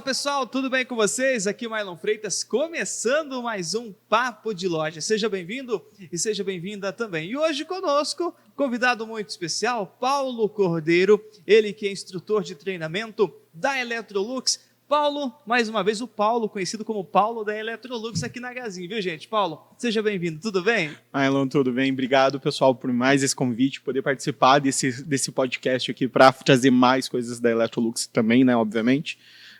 Fala pessoal, tudo bem com vocês? Aqui é o Marlon Freitas, começando mais um Papo de Loja. Seja bem-vindo e seja bem-vinda também. E hoje conosco, convidado muito especial, Paulo Cordeiro, ele que é instrutor de treinamento da Electrolux. Paulo, mais uma vez o Paulo, conhecido como Paulo da Electrolux aqui na Gazin, viu gente? Paulo, seja bem-vindo, tudo bem? Marlon, tudo bem? Obrigado, pessoal, por mais esse convite, poder participar desse podcast aqui para trazer mais coisas da Electrolux também, né, obviamente.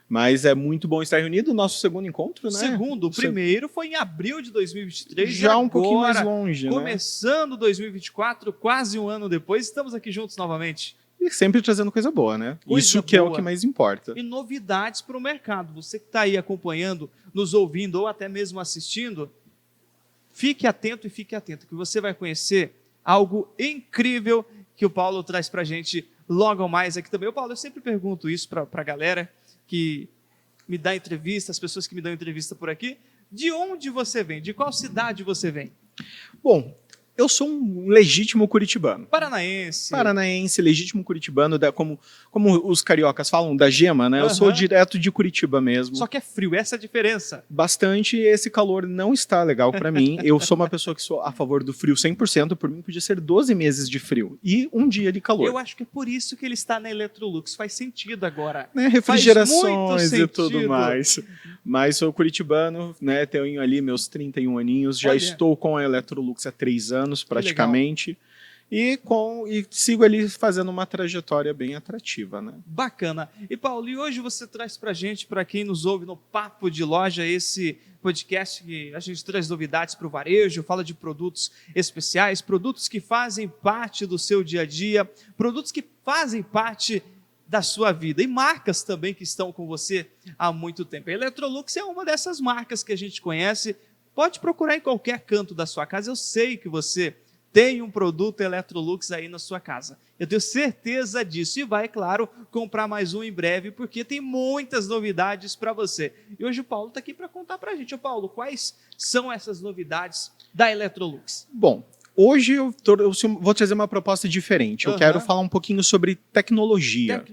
Mas é muito bom estar reunido, nosso segundo encontro, né? Segundo, o primeiro foi em abril de 2023. Já um pouquinho mais longe, né? Começando 2024, quase um ano depois, estamos aqui juntos novamente. E sempre trazendo coisa boa, né? Coisa Isso que boa. é o que mais importa. E novidades para o mercado. Você que está aí acompanhando, nos ouvindo ou até mesmo assistindo, fique atento e fique atento, que você vai conhecer algo incrível que o Paulo traz para a gente logo mais aqui também. Paulo, eu sempre pergunto isso para a galera que me dá entrevista, as pessoas que me dão entrevista por aqui, de onde você vem? De qual cidade você vem? Bom, eu sou um legítimo curitibano. Paranaense, legítimo curitibano, como os cariocas falam, da gema, né? Eu sou direto de Curitiba mesmo. Só que é frio, essa é a diferença. Bastante, esse calor não está legal para mim. Eu sou uma pessoa que sou a favor do frio 100%, por mim podia ser 12 meses de frio e um dia de calor. Eu acho que é por isso que ele está na Electrolux, faz sentido agora. Né? Refrigerações e tudo mais. Mas sou curitibano, né? Tenho ali meus 31 aninhos, já estou com a Electrolux há 3 anos praticamente. E sigo ali fazendo uma trajetória bem atrativa, né? Bacana. E Paulo, e hoje você traz pra gente, para quem nos ouve no Papo de Loja, esse podcast que a gente traz novidades para o varejo, fala de produtos especiais, produtos que fazem parte do seu dia a dia, produtos que fazem parte da sua vida e marcas também que estão com você há muito tempo. A Electrolux é uma dessas marcas que a gente conhece. Pode procurar em qualquer canto da sua casa. Eu sei que você tem um produto Electrolux aí na sua casa. Eu tenho certeza disso. E vai, claro, comprar mais um em breve, porque tem muitas novidades para você. E hoje o Paulo está aqui para contar para a gente. Ô Paulo, quais são essas novidades da Electrolux? Bom, hoje eu vou trazer uma proposta diferente. Eu quero falar um pouquinho sobre tecnologia.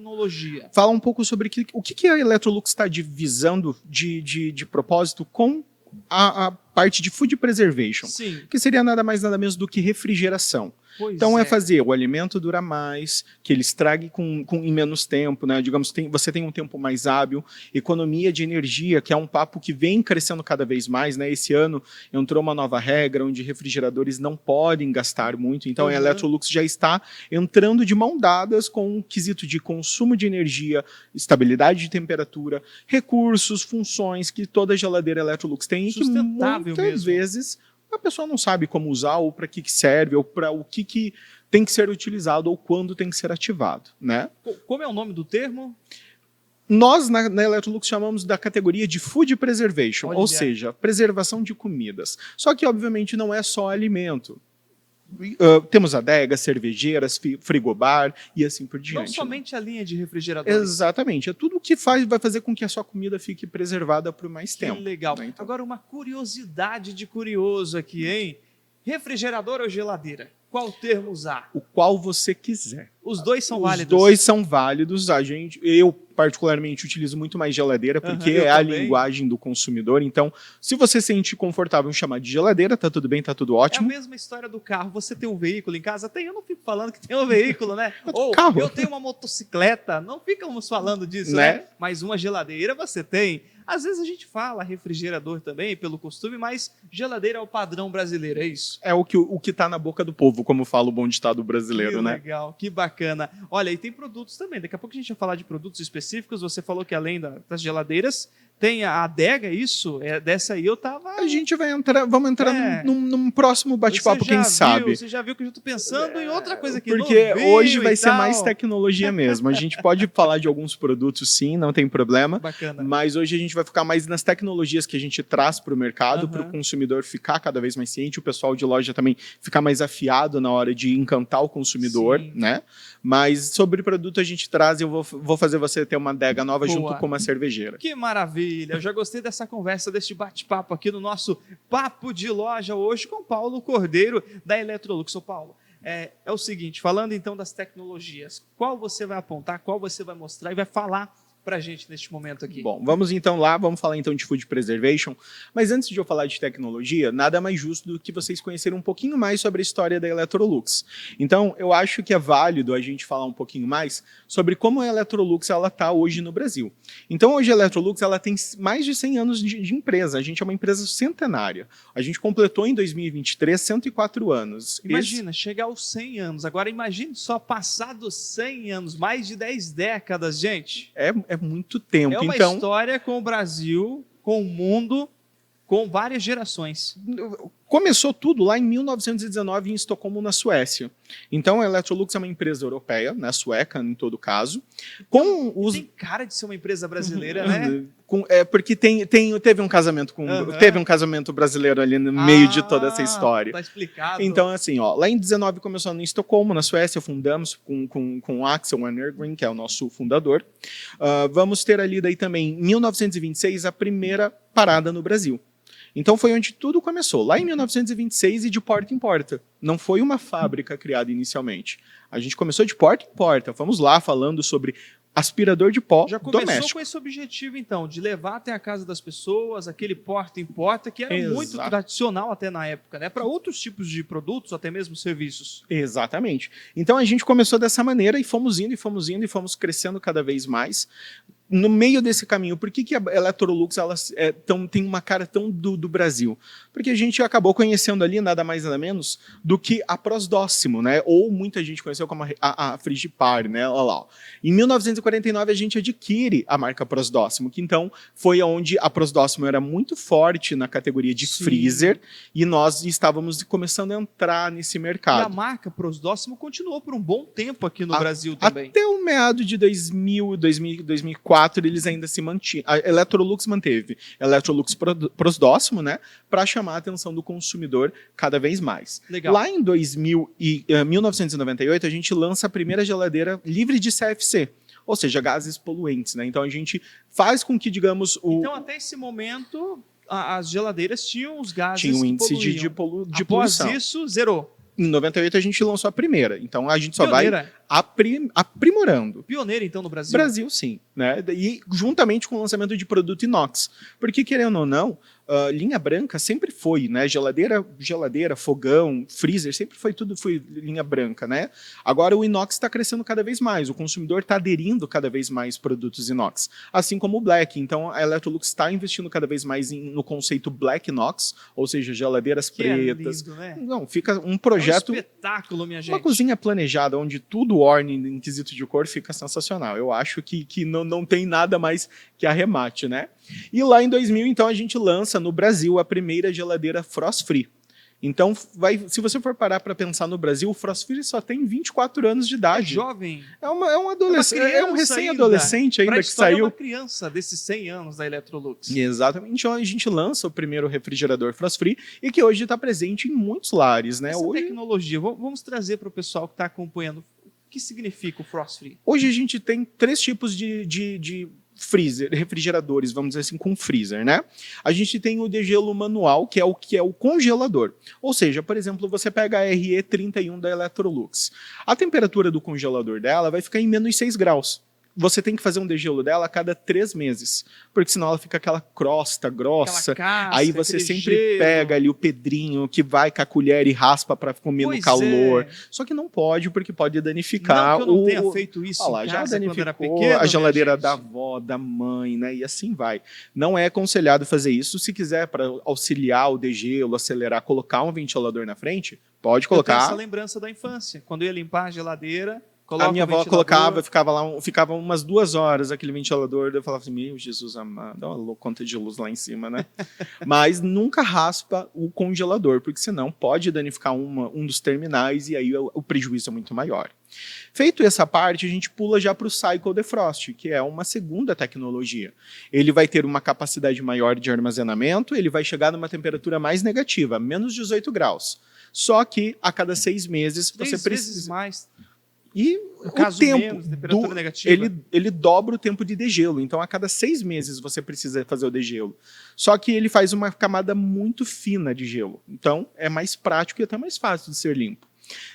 Falar um pouco sobre o que a Electrolux está visando de propósito com a parte de food preservation, Sim. Que seria nada mais nada menos do que refrigeração. Então é fazer o alimento durar mais, que ele estrague em menos tempo, né? Digamos, você tem um tempo mais hábil, economia de energia, que é um papo que vem crescendo cada vez mais, né? Esse ano entrou uma nova regra onde refrigeradores não podem gastar muito, então a Electrolux já está entrando de mão dadas com um quesito de consumo de energia, estabilidade de temperatura, recursos, funções que toda geladeira Electrolux tem e que muitas vezes a pessoa não sabe como usar, ou para que serve, ou para o que tem que ser utilizado, ou quando tem que ser ativado, né? Como é o nome do termo? Nós, na Electrolux, chamamos da categoria de Food Preservation, ou seja, preservação de comidas. Só que, obviamente, não é só alimento. Temos adegas, cervejeiras, frigobar e assim por diante. Não somente a linha de refrigeradores. Exatamente. É tudo que vai fazer com que a sua comida fique preservada por mais tempo. Que legal. Né, então. Agora, uma curiosidade de curioso aqui, hein? Refrigerador ou geladeira? Qual termo usar? O qual você quiser. Os dois são válidos? Os dois são válidos. Eu, particularmente, utilizo muito mais geladeira, porque é a linguagem do consumidor. Então, se você se sente confortável em chamar de geladeira, tá tudo bem, tá tudo ótimo. É a mesma história do carro. Você tem um veículo em casa? Eu não fico falando que tem um veículo, né? Ou carro. Eu tenho uma motocicleta. Não ficamos falando disso, né? Mas uma geladeira você tem. Às vezes a gente fala refrigerador também, pelo costume, mas geladeira é o padrão brasileiro, é isso? É o que tá na boca do povo, como fala o bom ditado brasileiro, né? Que legal, que bacana. Olha, e tem produtos também. Daqui a pouco a gente vai falar de produtos específicos. Você falou que além das geladeiras, tem a adega, isso? Dessa aí eu tava... A gente vamos entrar num próximo bate-papo, quem sabe. Você já viu que eu já tô pensando em outra coisa aqui. Porque hoje vai ser mais tecnologia mesmo. A gente pode falar de alguns produtos, sim, não tem problema. Bacana. Mas hoje a gente vai ficar mais nas tecnologias que a gente traz para o mercado, para o consumidor ficar cada vez mais ciente, o pessoal de loja também ficar mais afiado na hora de encantar o consumidor, né? Mas sobre produto a gente traz, eu vou fazer você ter uma adega nova junto com uma cervejeira. Que maravilha! Eu já gostei dessa conversa, deste bate-papo aqui no nosso Papo de Loja hoje com Paulo Cordeiro da Electrolux. Ô Paulo, é o seguinte, falando então das tecnologias, qual você vai apontar, qual você vai mostrar e vai falar pra gente neste momento aqui? Bom, vamos então lá, vamos falar então de Food Preservation, mas antes de eu falar de tecnologia, nada mais justo do que vocês conhecerem um pouquinho mais sobre a história da Electrolux. Então, eu acho que é válido a gente falar um pouquinho mais sobre como a Electrolux está hoje no Brasil. Então, hoje a Electrolux ela tem mais de 100 anos de empresa, a gente é uma empresa centenária. A gente completou em 2023 104 anos. Imagina, chegar aos 100 anos. Agora imagine só passar dos 100 anos, mais de 10 décadas, gente. É muito tempo. É uma história com o Brasil, com o mundo, com várias gerações. Começou tudo lá em 1919 em Estocolmo, na Suécia. Então a Electrolux é uma empresa europeia, né, sueca em todo caso. Tem cara de ser uma empresa brasileira, né? Porque teve um casamento teve um casamento brasileiro ali no meio de toda essa história. Tá explicado. Então assim, lá em 19 começou em Estocolmo, na Suécia, fundamos com o Axel Wennergren, que é o nosso fundador. Vamos ter ali daí também, em 1926, a primeira parada no Brasil. Então foi onde tudo começou, lá em 1926 e de porta em porta. Não foi uma fábrica criada inicialmente. A gente começou de porta em porta. Vamos lá falando sobre aspirador de pó já começou doméstico. Com esse objetivo, então, de levar até a casa das pessoas aquele porta em porta, que era muito tradicional até na época, né? Para outros tipos de produtos, até mesmo serviços. Exatamente. Então a gente começou dessa maneira e fomos indo, e fomos indo, e fomos crescendo cada vez mais. No meio desse caminho, por que a Electrolux tem uma cara tão do Brasil? Porque a gente acabou conhecendo ali nada mais nada menos do que a Prosdóximo, né? Ou muita gente conheceu como a Frigipar, né? Olha lá. Em 1949 a gente adquire a marca Prosdóximo, que então foi onde a Prosdóximo era muito forte na categoria de freezer e nós estávamos começando a entrar nesse mercado. E a marca Prosdóximo continuou por um bom tempo aqui no Brasil também. Até o meado de 2004 eles ainda se mantinham. A Electrolux manteve Electrolux Prosdóximo, né, para chamar a atenção do consumidor cada vez mais. Legal. Lá em 1998 a gente lança a primeira geladeira livre de CFC, ou seja, gases poluentes, né? Então a gente faz com que, digamos, Então até esse momento as geladeiras tinham os gases tinha um índice de poluição. Após isso, zerou. Em 98 a gente lançou a primeira. Então a gente só vai aprimorando. Pioneira, então, no Brasil? Brasil, sim. Né? E juntamente com o lançamento de produto inox. Porque, querendo ou não, linha branca sempre foi, né? Geladeira, fogão, freezer, sempre foi linha branca, né? Agora o inox está crescendo cada vez mais. O consumidor está aderindo cada vez mais produtos inox. Assim como o black. Então a Electrolux está investindo cada vez mais no conceito black inox, ou seja, geladeiras pretas. É lindo, né? Não, fica um projeto. É um espetáculo, minha gente. Uma cozinha planejada, onde tudo orne em quesito de cor, fica sensacional. Eu acho que não tem nada mais que arremate, né? E lá em 2000, então, a gente lança no Brasil a primeira geladeira Frost Free. Então, se você for parar para pensar no Brasil, o Frost Free só tem 24 anos de idade. É jovem. É um adolescente, é um recém-adolescente ainda que saiu. É uma criança desses 100 anos da Electrolux. Exatamente. Então, a gente lança o primeiro refrigerador Frost Free e que hoje está presente em muitos lares, né? Essa tecnologia, vamos trazer para o pessoal que está acompanhando. O que significa o Frost Free? Hoje a gente tem 3 tipos de refrigeradores, vamos dizer assim, com freezer, né? A gente tem o degelo manual, que é o congelador. Ou seja, por exemplo, você pega a RE31 da Electrolux. A temperatura do congelador dela vai ficar em menos 6 graus. Você tem que fazer um degelo dela a cada 3 meses, porque senão ela fica aquela crosta grossa. Casca, aí você sempre pega ali o pedrinho que vai com a colher e raspa para comer no calor. Só que não pode, porque pode danificar. Não que eu não tenha feito isso em casa, já danificou era pequeno, a geladeira da avó, da mãe, né? E assim vai. Não é aconselhado fazer isso. Se quiser, para auxiliar o degelo, acelerar, colocar um ventilador na frente, pode colocar. Eu tenho essa lembrança da infância. Quando eu ia limpar a geladeira, a minha avó colocava, ficava umas 2 horas aquele ventilador, eu falava assim, meu Jesus amado, dá uma conta de luz lá em cima, né? Mas nunca raspa o congelador, porque senão pode danificar um dos terminais e aí o prejuízo é muito maior. Feito essa parte, a gente pula já para o Cycle Defrost, que é uma segunda tecnologia. Ele vai ter uma capacidade maior de armazenamento, ele vai chegar numa temperatura mais negativa, menos 18 graus. Só que a cada 6 meses você precisa... vezes mais. E o tempo ele dobra o tempo de degelo. Então, a cada 6 meses você precisa fazer o degelo. Só que ele faz uma camada muito fina de gelo. Então, é mais prático e até mais fácil de ser limpo.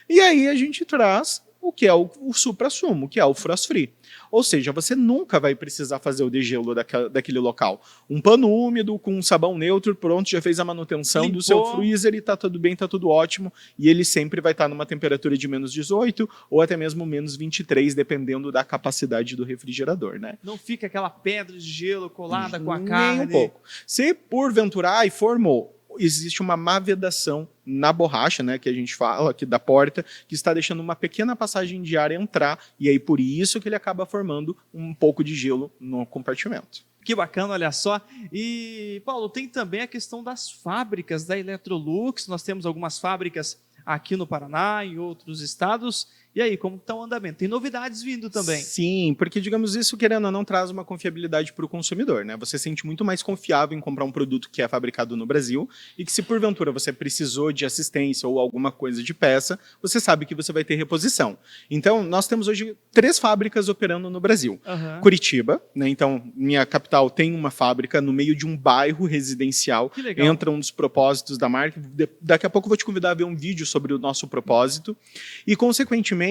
E aí a gente traz o que é o suprassumo, que é o frost free. Ou seja, você nunca vai precisar fazer o degelo daquele local. Um pano úmido com um sabão neutro, pronto, já fez a manutenção do seu freezer e tá tudo bem, tá tudo ótimo. E ele sempre vai estar numa temperatura de menos 18 ou até mesmo menos 23, dependendo da capacidade do refrigerador, né? Não fica aquela pedra de gelo colada com a carne. Nem um pouco. Se porventura formou, existe uma má vedação na borracha, né, que a gente fala aqui da porta, que está deixando uma pequena passagem de ar entrar, e aí por isso que ele acaba formando um pouco de gelo no compartimento. Que bacana, olha só. E, Paulo, tem também a questão das fábricas da Electrolux. Nós temos algumas fábricas aqui no Paraná, em outros estados. E aí, como está o andamento? Tem novidades vindo também. Sim, porque, digamos, isso, querendo ou não, traz uma confiabilidade para o consumidor, né? Você se sente muito mais confiável em comprar um produto que é fabricado no Brasil e que, se porventura você precisou de assistência ou alguma coisa de peça, você sabe que você vai ter reposição. Então, nós temos hoje 3 fábricas operando no Brasil. Curitiba, né? Então, minha capital tem uma fábrica no meio de um bairro residencial. Que legal. Entra um dos propósitos da marca. Daqui a pouco eu vou te convidar a ver um vídeo sobre o nosso propósito. E, consequentemente,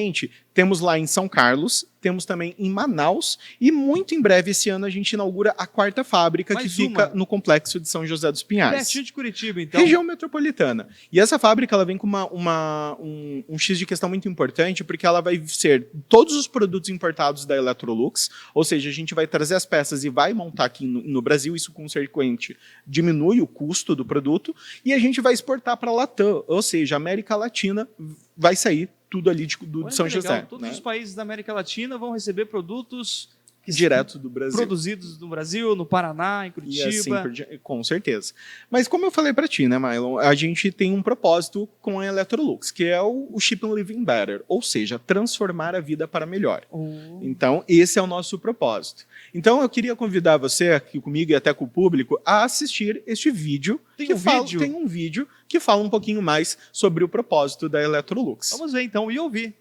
temos lá em São Carlos, temos também em Manaus e muito em breve esse ano a gente inaugura a 4ª fábrica que fica no complexo de São José dos Pinhais. Pertinho de Curitiba, então. Região metropolitana. E essa fábrica ela vem com um X de questão muito importante, porque ela vai ser todos os produtos importados da Electrolux, ou seja, a gente vai trazer as peças e vai montar aqui no Brasil, isso consequente diminui o custo do produto, e a gente vai exportar para a Latam, ou seja, a América Latina vai sair tudo ali de São José. Todos os países da América Latina vão receber produtos direto do Brasil. Produzidos no Brasil, no Paraná, em Curitiba. E assim, com certeza. Mas como eu falei para ti, né, Mylon, a gente tem um propósito com a Electrolux, que é o Keep on Living Better, ou seja, transformar a vida para melhor. Então, esse é o nosso propósito. Então, eu queria convidar você aqui comigo e até com o público a assistir este vídeo. Tem um vídeo que fala um pouquinho mais sobre o propósito da Electrolux. Vamos ver então e ouvir.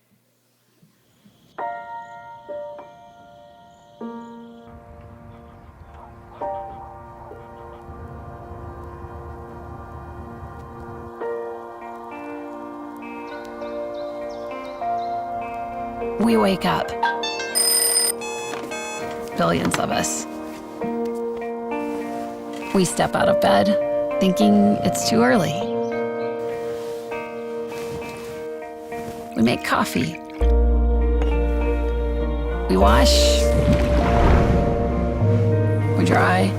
We wake up. Billions of us. We step out of bed thinking it's too early. We make coffee. We wash. We dry.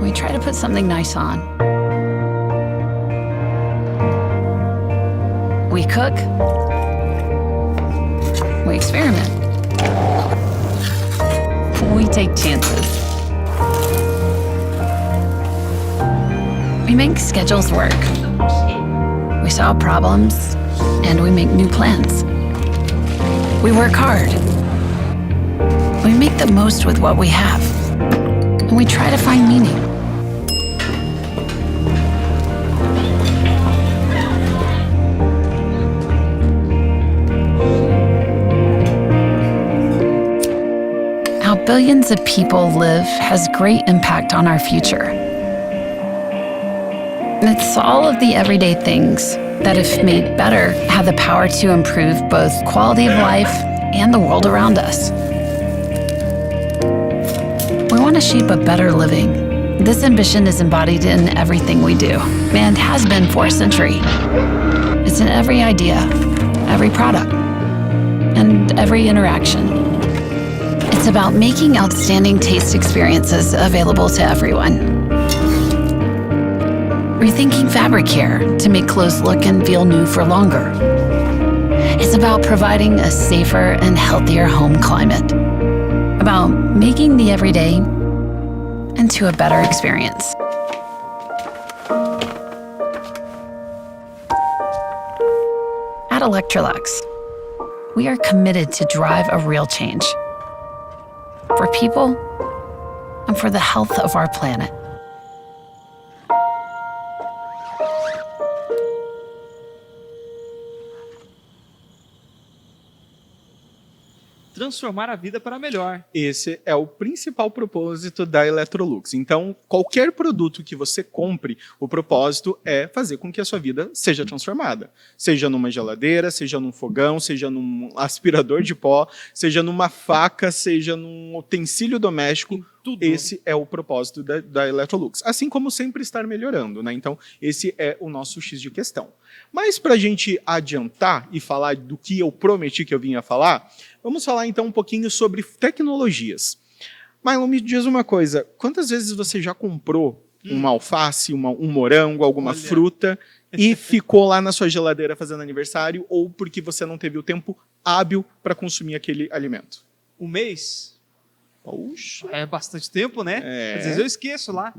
We try to put something nice on. We cook. We experiment. We take chances. We make schedules work. We solve problems, and we make new plans. We work hard. We make the most with what we have, and we try to find meaning. How billions of people live has great impact on our future. It's all of the everyday things that, if made better, have the power to improve both quality of life and the world around us. We want to shape a better living. This ambition is embodied in everything we do, and has been for a century. It's in every idea, every product, and every interaction. It's about making outstanding taste experiences available to everyone. Rethinking fabric care to make clothes look and feel new for longer. It's about providing a safer and healthier home climate. About making the everyday into a better experience. At Electrolux, we are committed to drive a real change. For people, and for the health of our planet. transformar a vida para melhor. Esse é o principal propósito da Electrolux. Então, qualquer produto que você compre, o propósito é fazer com que a sua vida seja transformada. Seja numa geladeira, seja num fogão, seja num aspirador de pó, seja numa faca, seja num utensílio doméstico. Tudo. Esse é o propósito da Electrolux. Assim como sempre estar melhorando, né? Então, esse é o nosso X de questão. Mas para a gente adiantar e falar do que eu prometi que eu vinha falar, vamos falar então um pouquinho sobre tecnologias. Marlon, me diz uma coisa, quantas vezes você já comprou uma alface, um morango, alguma fruta e ficou lá na sua geladeira fazendo aniversário ou porque você não teve o tempo hábil para consumir aquele alimento? Um mês? Puxa. É bastante tempo, né? É. Às vezes eu esqueço lá.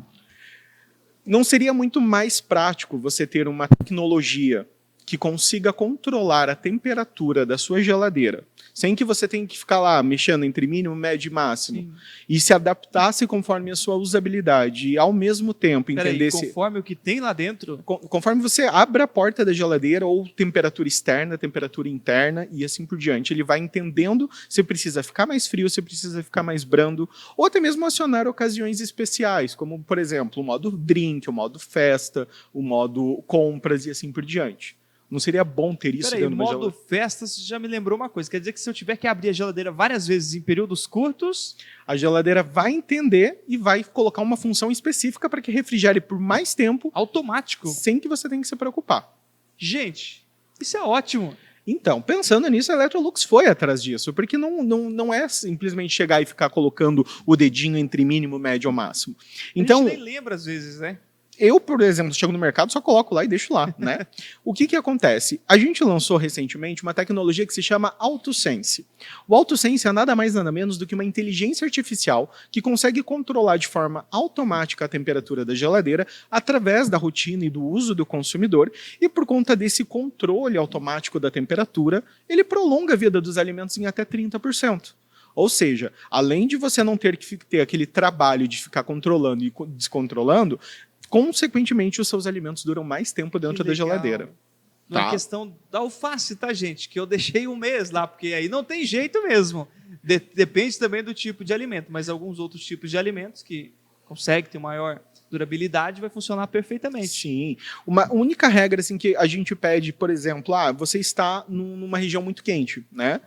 Não seria muito mais prático você ter uma tecnologia que consiga controlar a temperatura da sua geladeira, sem que você tenha que ficar lá mexendo entre mínimo, médio e máximo, Sim. e se adaptasse conforme a sua usabilidade e ao mesmo tempo entendesse... Conforme o que tem lá dentro? Conforme você abre a porta da geladeira ou temperatura externa, temperatura interna e assim por diante, ele vai entendendo se precisa ficar mais frio, se precisa ficar mais brando, ou até mesmo acionar ocasiões especiais, como por exemplo o modo drink, o modo festa, o modo compras e assim por diante. Não seria bom ter isso Peraí, dentro de uma modo festas já me lembrou uma coisa. Quer dizer que se eu tiver que abrir a geladeira várias vezes em períodos curtos... A geladeira vai entender e vai colocar uma função específica para que refrigere por mais tempo. Automático. Sem que você tenha que se preocupar. Gente, isso é ótimo. Então, pensando nisso, a Electrolux foi atrás disso, porque não é simplesmente chegar e ficar colocando o dedinho entre mínimo, médio ou máximo. Então, a gente nem lembra às vezes, né? Eu, por exemplo, chego no mercado, só coloco lá e deixo lá, né? O que acontece? A gente lançou recentemente uma tecnologia que se chama AutoSense. O AutoSense é nada mais nada menos do que uma inteligência artificial que consegue controlar de forma automática a temperatura da geladeira através da rotina e do uso do consumidor, e por conta desse controle automático da temperatura, ele prolonga a vida dos alimentos em até 30%. Ou seja, além de você não ter que ter aquele trabalho de ficar controlando e descontrolando, consequentemente, os seus alimentos duram mais tempo dentro da geladeira. Não é questão da alface, tá, gente? Que eu deixei um mês lá, porque aí não tem jeito mesmo. Depende também do tipo de alimento, mas alguns outros tipos de alimentos que conseguem ter maior durabilidade vai funcionar perfeitamente. Sim. Uma única regra assim, que a gente pede, por exemplo, você está numa região muito quente, né?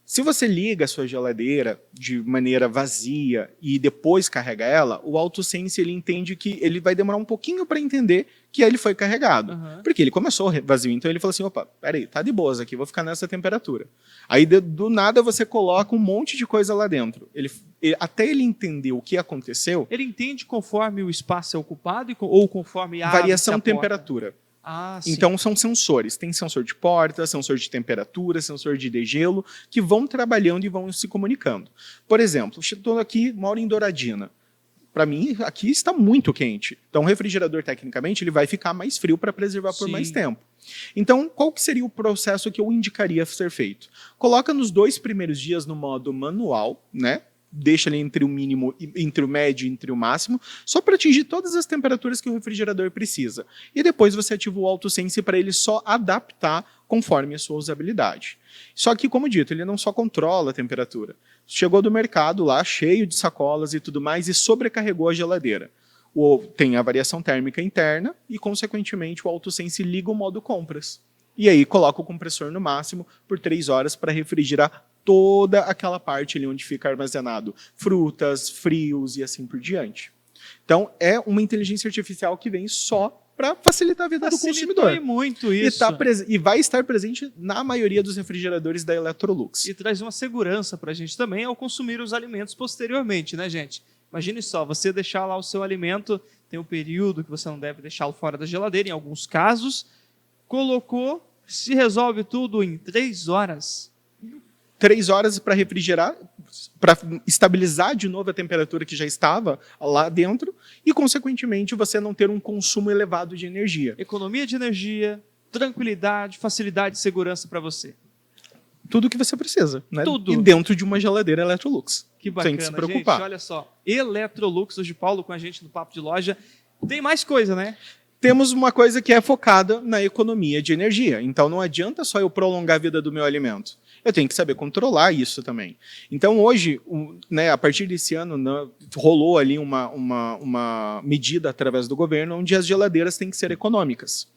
Se você liga a sua geladeira de maneira vazia e depois carrega ela, o AutoSense ele entende que ele vai demorar um pouquinho para entender que ele foi carregado. Porque ele começou vazio, então ele falou assim, opa, peraí, tá de boas aqui, vou ficar nessa temperatura. Aí do nada você coloca um monte de coisa lá dentro. Até ele entender o que aconteceu... Ele entende conforme o espaço é ocupado ou conforme a variação de temperatura. Sim. Então são sensores, tem sensor de porta, sensor de temperatura, sensor de degelo, que vão trabalhando e vão se comunicando. Por exemplo, estou aqui, moro em Douradina. Para mim, aqui está muito quente. Então o refrigerador, tecnicamente, ele vai ficar mais frio para preservar por mais tempo. Então, qual que seria o processo que eu indicaria ser feito? Coloca nos 2 primeiros dias no modo manual, né? Deixa ali entre o mínimo, entre o médio e entre o máximo, só para atingir todas as temperaturas que o refrigerador precisa. E depois você ativa o AutoSense para ele só adaptar conforme a sua usabilidade. Só que, como dito, ele não só controla a temperatura. Chegou do mercado lá, cheio de sacolas e tudo mais, e sobrecarregou a geladeira. Tem a variação térmica interna e, consequentemente, o AutoSense liga o modo compras. E aí coloca o compressor no máximo por 3 horas para refrigerar toda aquela parte ali onde fica armazenado frutas, frios e assim por diante. Então, é uma inteligência artificial que vem só para facilitar a vida do consumidor. Muito isso. E vai estar presente na maioria dos refrigeradores da Electrolux. E traz uma segurança para a gente também ao consumir os alimentos posteriormente, né, gente? Imagine só, você deixar lá o seu alimento, tem um período que você não deve deixá-lo fora da geladeira, em alguns casos, colocou, se resolve tudo em 3 horas. 3 horas para refrigerar, para estabilizar de novo a temperatura que já estava lá dentro e, consequentemente, você não ter um consumo elevado de energia. Economia de energia, tranquilidade, facilidade e segurança para você. Tudo o que você precisa, né? Tudo. E dentro de uma geladeira Electrolux. Que bacana, sem que se preocupar. Gente, olha só. Electrolux, hoje Paulo com a gente no Papo de Loja. Tem mais coisa, né? temos uma coisa que é focada na economia de energia. Então não adianta só eu prolongar a vida do meu alimento. Eu tenho que saber controlar isso também. Então hoje, né, a partir desse ano, né, rolou ali uma medida através do governo onde as geladeiras têm que ser econômicas.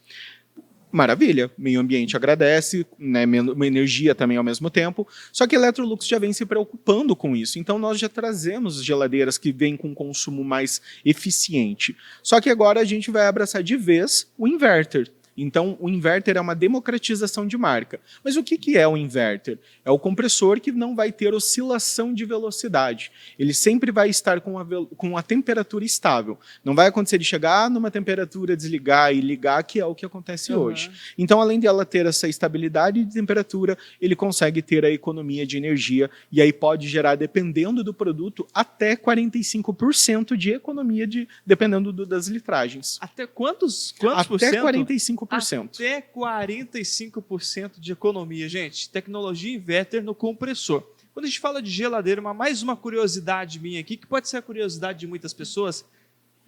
Maravilha, meio ambiente agradece, né, uma energia também ao mesmo tempo, só que a Electrolux já vem se preocupando com isso, então nós já trazemos geladeiras que vêm com consumo mais eficiente, só que agora a gente vai abraçar de vez o inverter. Então, o inverter é uma democratização de marca. Mas o que é o inverter? É o compressor que não vai ter oscilação de velocidade. Ele sempre vai estar com a temperatura estável. Não vai acontecer de chegar numa temperatura, desligar e ligar, que é o que acontece hoje. Então, além de ela ter essa estabilidade de temperatura, ele consegue ter a economia de energia e aí pode gerar, dependendo do produto, até 45% de economia, dependendo das litragens. Até quantos por Até cento? 45%. Até 45% de economia, gente. Tecnologia inverter no compressor. Quando a gente fala de geladeira, mais uma curiosidade minha aqui, que pode ser a curiosidade de muitas pessoas.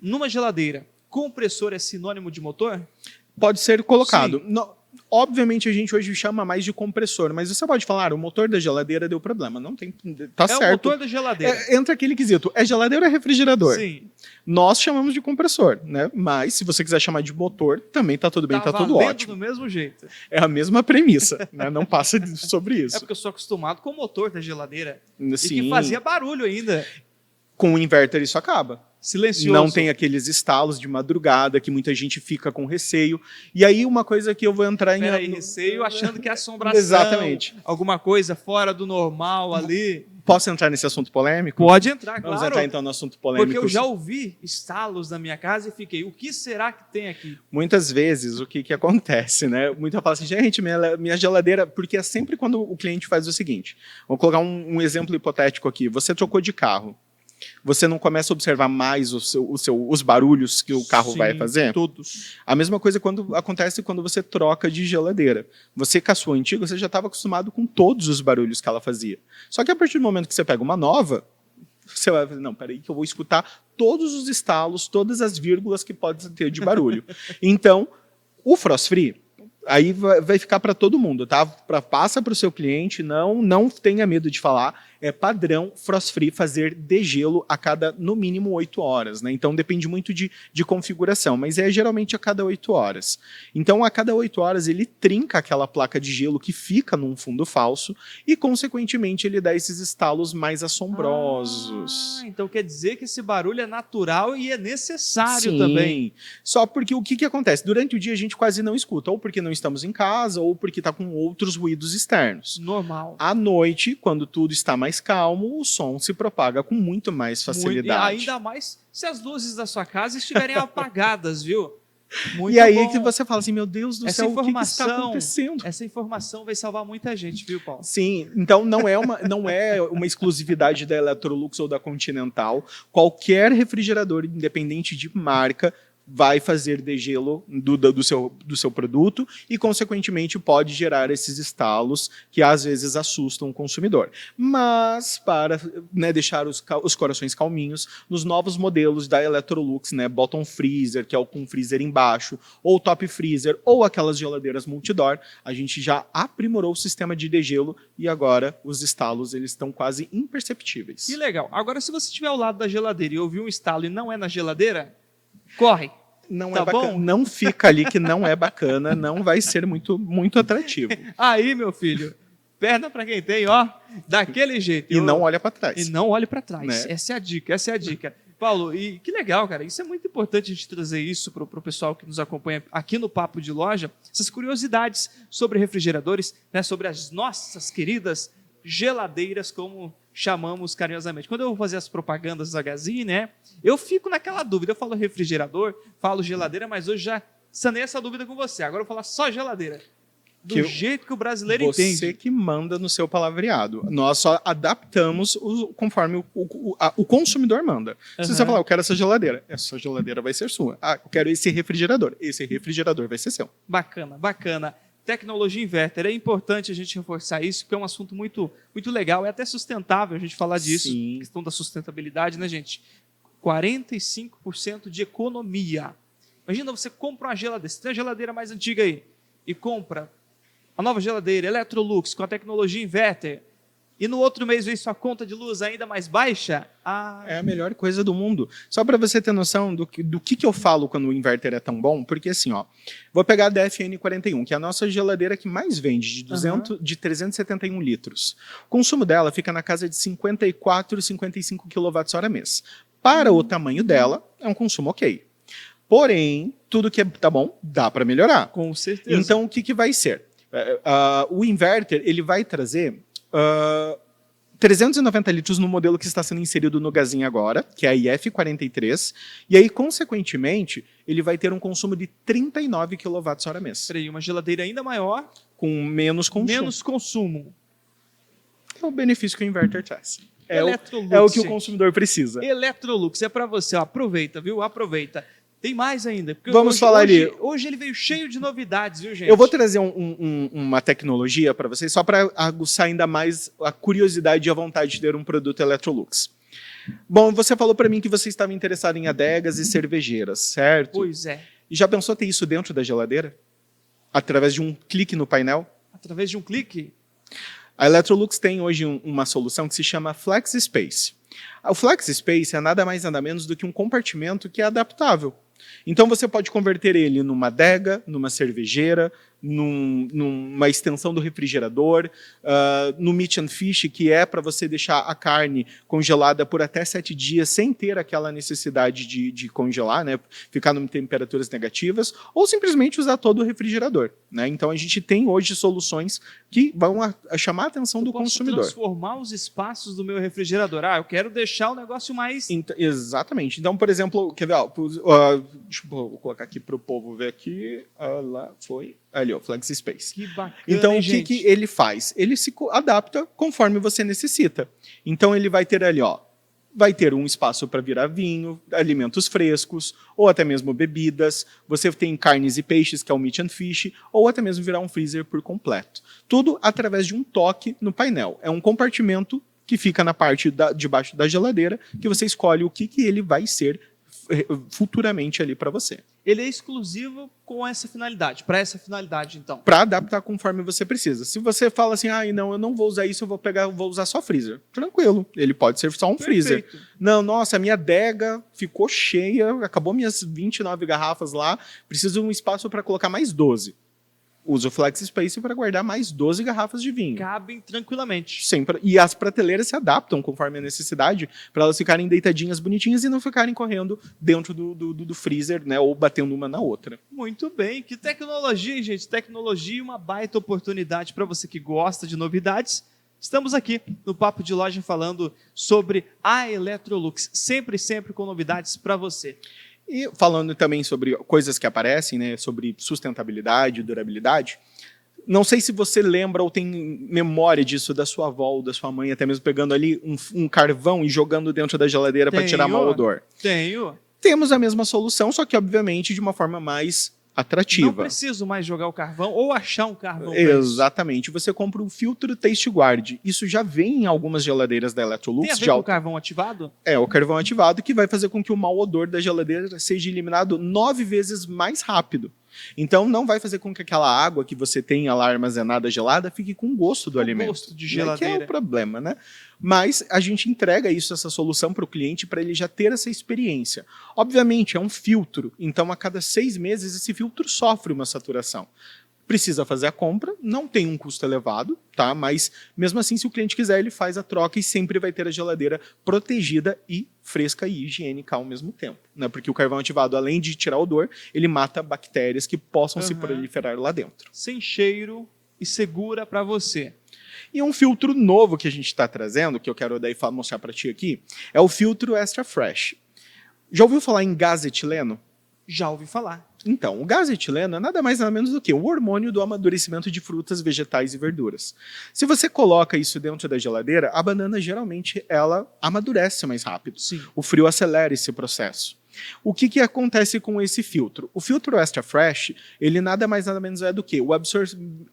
Numa geladeira, compressor é sinônimo de motor? Pode ser colocado. Obviamente a gente hoje chama mais de compressor, mas você pode falar, o motor da geladeira deu problema. Não tem, tá certo. É o motor da geladeira. Entra aquele quesito, é geladeira ou é refrigerador? Sim. Nós chamamos de compressor, né? Mas se você quiser chamar de motor, também tá tudo bem, tá tudo ótimo. Do mesmo jeito. É a mesma premissa, né? Não passa sobre isso. É porque eu sou acostumado com o motor da geladeira. Sim. E que fazia barulho ainda. Com o inverter isso acaba. Silencioso. Não tem aqueles estalos de madrugada que muita gente fica com receio. E aí uma coisa que eu vou entrar em... Peraí, receio achando que é assombração. Exatamente. Alguma coisa fora do normal ali. Posso entrar nesse assunto polêmico? Pode entrar, claro. Vamos entrar então no assunto polêmico. Porque eu já ouvi estalos na minha casa e fiquei, o que será que tem aqui? Muitas vezes o que acontece, né? Muita fala assim, gente, minha geladeira... Porque é sempre quando o cliente faz o seguinte. Vou colocar um exemplo hipotético aqui. Você trocou de carro. Você não começa a observar mais os barulhos que o carro vai fazer? Todos. A mesma coisa acontece quando você troca de geladeira. Você, com a sua antiga, você já estava acostumado com todos os barulhos que ela fazia. Só que a partir do momento que você pega uma nova, você vai fazer, não, peraí que eu vou escutar todos os estalos, todas as vírgulas que pode ter de barulho. Então, o Frost Free, aí vai ficar para todo mundo, tá? Passa para o seu cliente, não tenha medo de falar. É padrão Frost Free fazer degelo a cada, no mínimo, 8 horas. Né? Então depende muito de configuração, mas é geralmente a cada 8 horas. Então a cada 8 horas ele trinca aquela placa de gelo que fica num fundo falso e, consequentemente, ele dá esses estalos mais assombrosos. Então quer dizer que esse barulho é natural e é necessário Sim, também. Só porque o que acontece? Durante o dia a gente quase não escuta, ou porque não estamos em casa, ou porque está com outros ruídos externos. Normal. À noite, quando tudo está mais calmo, o som se propaga com muito mais facilidade. E ainda mais se as luzes da sua casa estiverem apagadas, viu? Muito e aí bom. que você fala assim, meu Deus do céu, o que está acontecendo? Essa informação vai salvar muita gente, viu, Paulo? Sim, então não é uma exclusividade da Electrolux ou da Continental. Qualquer refrigerador, independente de marca, vai fazer degelo do seu produto e, consequentemente, pode gerar esses estalos que, às vezes, assustam o consumidor. Mas, para deixar os corações calminhos, nos novos modelos da Electrolux, bottom freezer, que é o com freezer embaixo, ou top freezer, ou aquelas geladeiras multidoor, a gente já aprimorou o sistema de degelo e agora os estalos eles estão quase imperceptíveis. Que legal. Agora, se você estiver ao lado da geladeira e ouvir um estalo e não é na geladeira, corre. Não tá é bacana, bom? Não fica ali que não é bacana, não vai ser muito, muito atrativo. Aí, meu filho, perna para quem tem, ó, daquele jeito. E não olha para trás. E não olhe para trás. Né? Essa é a dica. Paulo, e que legal, cara. Isso é muito importante a gente trazer isso para o pessoal que nos acompanha aqui no Papo de Loja, essas curiosidades sobre refrigeradores, sobre as nossas queridas geladeiras, como chamamos carinhosamente. Quando eu vou fazer as propagandas da Magazine, eu fico naquela dúvida. Eu falo refrigerador, falo geladeira, mas hoje já sanei essa dúvida com você. Agora eu vou falar só geladeira. Do jeito que o brasileiro entende. Você que manda no seu palavreado. Nós só adaptamos conforme o consumidor manda. Se você falar, eu quero essa geladeira vai ser sua. Ah, eu quero esse refrigerador vai ser seu. Bacana, bacana. Tecnologia inverter, é importante a gente reforçar isso, porque é um assunto muito, muito legal, é até sustentável a gente falar disso, Sim. questão da sustentabilidade, né, gente? 45% de economia. Imagina você compra uma geladeira, você tem a geladeira mais antiga aí, e compra a nova geladeira Electrolux com a tecnologia inverter, e no outro mês vem sua conta de luz ainda mais baixa. É a melhor coisa do mundo. Só para você ter noção do que eu falo quando o inverter é tão bom, porque assim, ó, vou pegar a DFN41, que é a nossa geladeira que mais vende, de 371 litros. O consumo dela fica na casa de 54, 55 kWh mês. Para o tamanho dela, é um consumo ok. Porém, tudo que tá bom, dá para melhorar. Com certeza. Então, o que vai ser? O inverter, ele vai trazer 390 litros no modelo que está sendo inserido no Gazin agora, que é a IF43, e aí, consequentemente, ele vai ter um consumo de 39 kWh mês. Peraí, uma geladeira ainda maior, com menos consumo. Menos consumo. É o benefício que o inverter traz. É o que o consumidor precisa. Electrolux, é para você, ó, aproveita, viu? Aproveita. Tem mais ainda. Porque Vamos falar ali. Hoje ele veio cheio de novidades, viu, gente? Eu vou trazer uma tecnologia para vocês, só para aguçar ainda mais a curiosidade e a vontade de ter um produto Electrolux. Bom, você falou para mim que você estava interessado em adegas e cervejeiras, certo? Pois é. E já pensou ter isso dentro da geladeira? Através de um clique no painel? Através de um clique? A Electrolux tem hoje uma solução que se chama Flex Space. O Flex Space é nada mais nada menos do que um compartimento que é adaptável. Então você pode converter ele numa adega, numa cervejeira, numa extensão do refrigerador, no meat and fish, que é para você deixar a carne congelada por até 7 dias sem ter aquela necessidade de congelar, né, ficar em temperaturas negativas, ou simplesmente usar todo o refrigerador. Né? Então a gente tem hoje soluções que vão chamar a atenção do consumidor. Transformar os espaços do meu refrigerador. Eu quero deixar o negócio mais... Exatamente. Então, por exemplo, quer ver? Deixa eu colocar aqui para o povo ver aqui. Lá foi... Ali, ó, Flex Space. Que bacana, então, hein, o que ele faz? Ele se adapta conforme você necessita. Então, ele vai ter ali, ó, vai ter um espaço para virar vinho, alimentos frescos, ou até mesmo bebidas. Você tem carnes e peixes, que é o meat and fish, ou até mesmo virar um freezer por completo. Tudo através de um toque no painel. É um compartimento que fica na parte de baixo da geladeira, que você escolhe o que ele vai ser futuramente ali para você. Ele é exclusivo com essa finalidade, para essa finalidade, então. Para adaptar conforme você precisa. Se você fala assim, não, eu não vou usar isso, vou usar só freezer. Tranquilo, ele pode ser só um freezer. Não, nossa, a minha adega ficou cheia, acabou minhas 29 garrafas lá, preciso de um espaço para colocar mais 12. Usa o Flex Space para guardar mais 12 garrafas de vinho. Cabem tranquilamente. Sempre. E as prateleiras se adaptam conforme a necessidade, para elas ficarem deitadinhas bonitinhas e não ficarem correndo dentro do freezer, né, ou batendo uma na outra. Muito bem. Que tecnologia, hein, gente? Tecnologia, uma baita oportunidade para você que gosta de novidades. Estamos aqui no Papo de Loja falando sobre a Electrolux. Sempre com novidades para você. E falando também sobre coisas que aparecem, né, sobre sustentabilidade, durabilidade, não sei se você lembra ou tem memória disso da sua avó ou da sua mãe, até mesmo pegando ali um carvão e jogando dentro da geladeira para tirar mau odor. Tenho. Temos a mesma solução, só que obviamente de uma forma mais atrativa. Não preciso mais jogar o carvão ou achar um carvão. Exatamente. Você compra um filtro Taste Guard. Isso já vem em algumas geladeiras da Electrolux. Tem a ver com o carvão ativado? É, o carvão ativado que vai fazer com que o mau odor da geladeira seja eliminado 9 vezes mais rápido. Então não vai fazer com que aquela água que você tem lá armazenada gelada fique com gosto do alimento. Gosto de geladeira. Que é o problema, né? Mas a gente entrega essa solução para o cliente para ele já ter essa experiência. Obviamente é um filtro, então a cada 6 meses esse filtro sofre uma saturação. Precisa fazer a compra, não tem um custo elevado, tá? Mas mesmo assim, se o cliente quiser, ele faz a troca e sempre vai ter a geladeira protegida e fresca e higiênica ao mesmo tempo, né? Porque o carvão ativado, além de tirar odor, ele mata bactérias que possam se proliferar lá dentro. Sem cheiro e segura para você. E um filtro novo que a gente está trazendo, que eu quero daí mostrar para ti aqui, é o filtro Extra Fresh. Já ouviu falar em gás etileno? Já ouvi falar. Então, o gás etileno é nada mais nada menos do que o hormônio do amadurecimento de frutas, vegetais e verduras. Se você coloca isso dentro da geladeira, a banana geralmente ela amadurece mais rápido. Sim. O frio acelera esse processo. O que acontece com esse filtro? O filtro Extra Fresh, ele nada mais nada menos é do que o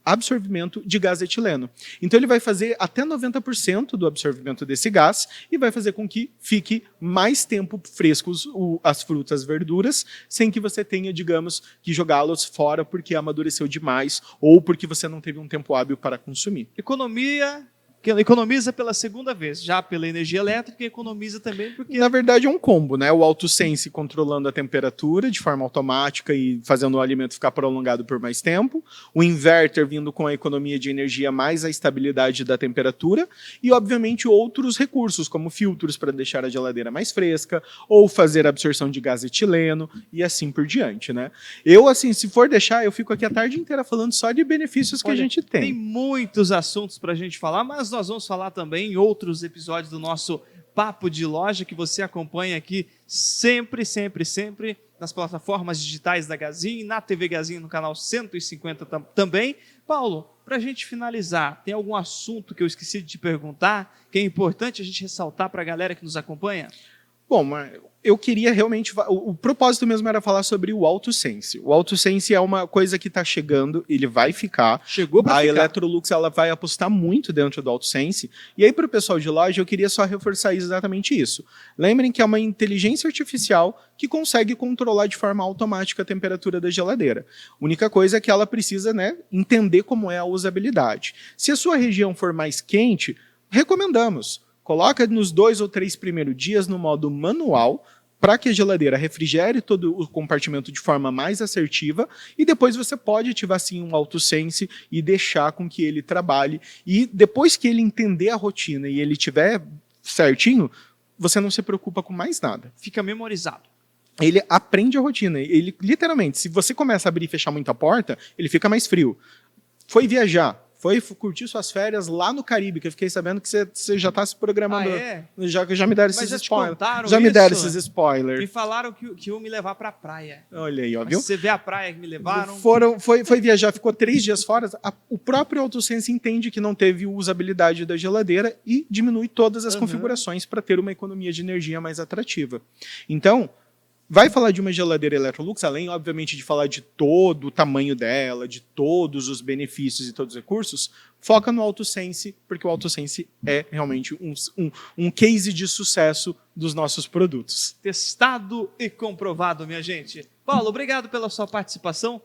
absorvimento de gás etileno. Então ele vai fazer até 90% do absorvimento desse gás e vai fazer com que fique mais tempo frescos as frutas, verduras, sem que você tenha, digamos, que jogá-los fora porque amadureceu demais ou porque você não teve um tempo hábil para consumir. Economiza pela segunda vez, já pela energia elétrica, e economiza também porque... Na verdade é um combo, né? O AutoSense controlando a temperatura de forma automática e fazendo o alimento ficar prolongado por mais tempo, o inverter vindo com a economia de energia mais a estabilidade da temperatura e, obviamente, outros recursos, como filtros para deixar a geladeira mais fresca ou fazer a absorção de gás etileno e assim por diante, né? Eu, assim, se for deixar, eu fico aqui a tarde inteira falando só de benefícios que a gente tem. Tem muitos assuntos para a gente falar, mas nós vamos falar também em outros episódios do nosso Papo de Loja, que você acompanha aqui sempre nas plataformas digitais da Gazin, na TV Gazin, no canal 150 também. Paulo, para a gente finalizar, tem algum assunto que eu esqueci de te perguntar, que é importante a gente ressaltar para a galera que nos acompanha? Bom, mas eu queria realmente... O propósito mesmo era falar sobre o AutoSense. O AutoSense é uma coisa que está chegando, ele vai ficar. Chegou para ficar. A Electrolux ela vai apostar muito dentro do AutoSense. E aí, para o pessoal de loja, eu queria só reforçar exatamente isso. Lembrem que é uma inteligência artificial que consegue controlar de forma automática a temperatura da geladeira. A única coisa é que ela precisa, né, entender como é a usabilidade. Se a sua região for mais quente, recomendamos. Coloca nos 2 ou 3 primeiros dias no modo manual, para que a geladeira refrigere todo o compartimento de forma mais assertiva, e depois você pode ativar sim um AutoSense e deixar com que ele trabalhe. E depois que ele entender a rotina e ele estiver certinho, você não se preocupa com mais nada. Fica memorizado. Ele aprende a rotina. Ele, literalmente, se você começa a abrir e fechar muito a porta, ele fica mais frio. Foi viajar. Foi curtir suas férias lá no Caribe, que eu fiquei sabendo que você já está se programando. Ah, é? Já me deram Mas esses já spoilers. Já me deram esses spoilers. Me falaram que iam me levar para a praia. Olha aí, ó, Mas viu? você vê a praia que me levaram? Foi viajar, ficou 3 dias fora. O próprio AutoSense entende que não teve usabilidade da geladeira e diminui todas as configurações para ter uma economia de energia mais atrativa. Então, vai falar de uma geladeira Electrolux, além, obviamente, de falar de todo o tamanho dela, de todos os benefícios e todos os recursos, foca no AutoSense, porque o AutoSense é realmente um case de sucesso dos nossos produtos. Testado e comprovado, minha gente. Paulo, obrigado pela sua participação.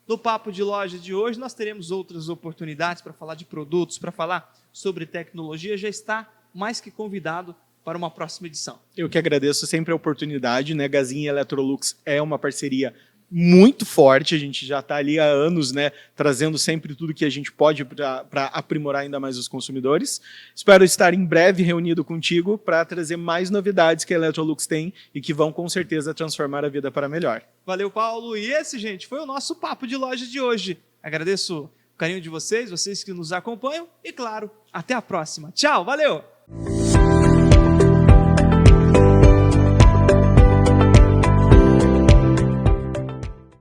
No Papo de Loja de hoje, nós teremos outras oportunidades para falar de produtos, para falar sobre tecnologia. Já está mais que convidado para uma próxima edição. Eu que agradeço sempre a oportunidade, né? Gazin e Electrolux é uma parceria muito forte, a gente já está ali há anos, né, trazendo sempre tudo que a gente pode para aprimorar ainda mais os consumidores. Espero estar em breve reunido contigo para trazer mais novidades que a Electrolux tem e que vão com certeza transformar a vida para melhor. Valeu, Paulo. E esse, gente, foi o nosso Papo de Loja de hoje. Agradeço o carinho de vocês que nos acompanham e, claro, até a próxima. Tchau, valeu!